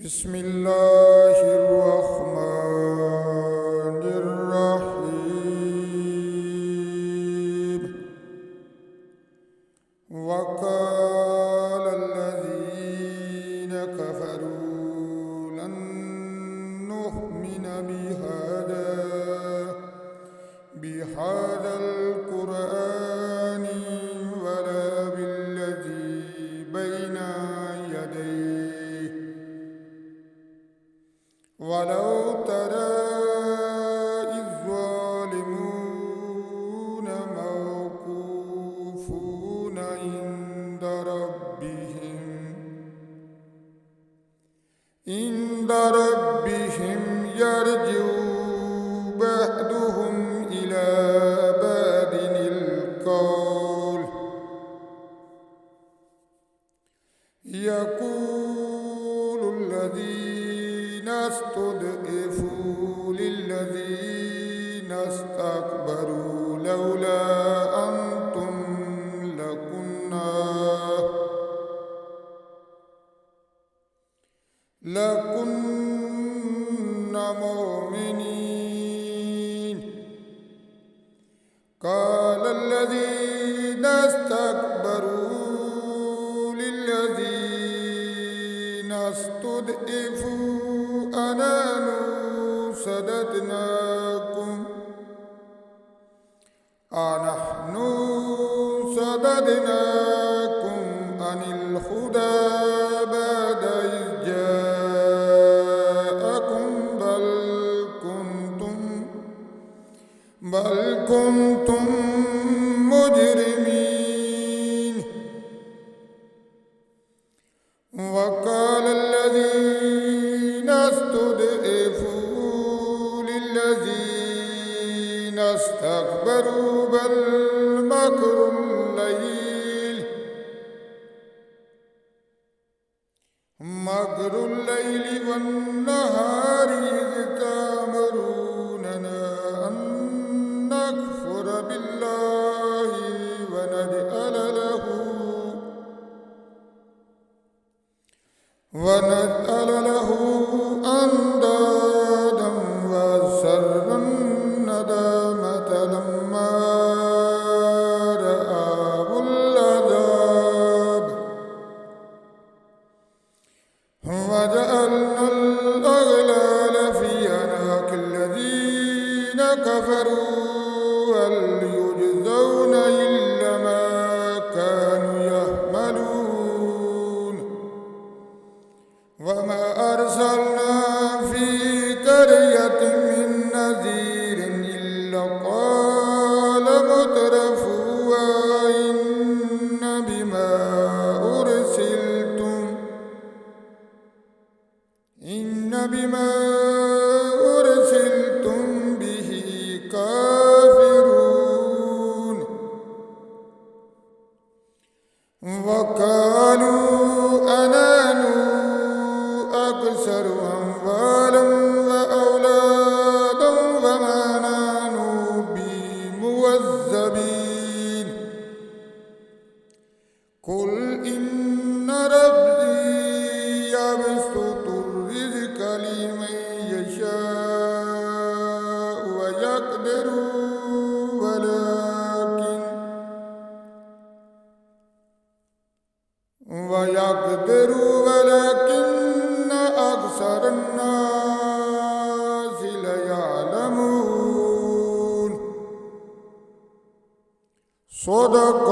بسم الله الرحمن الرحيم. وقال الذين كفروا لن نؤمن بهذا القرآن ولا بالذي بين يديه ولو ترى إذ الظالمون موقوفون عند ربهم يرجع بعضهم إلى بعض القول يقول الذين استضعفوا للذين استكبروا لولا أنتم لكنا مؤمنين. قال الذين استكبروا للذين استضعفوا أنحن صددناكم عن الهدى بعد إذ جاءكم بل كنتم مجرمين. وقال الذين استضعفوا للذين استكبروا بل مكر الليل والنهار إذ تأمروننا أن نكفر بالله ونجعل له أندادا وأسروا الندامة لما رأوا العذاب وجعلنا الأغلال في أعناق الذين كفروا هل يجزون إلا ما كانوا يعملون. وما أرسلنا في قرية من نذير إلا قال مترفوها إنا بما أرسلتم به كافرون. وقالوا أنحن أكثر أموالا وأولادا وما نحن بمعذبين. قل إن ربي يبسط الرزق لمن يشاء ويقدر ولكن أكثر الناس لا يعلمون. صدق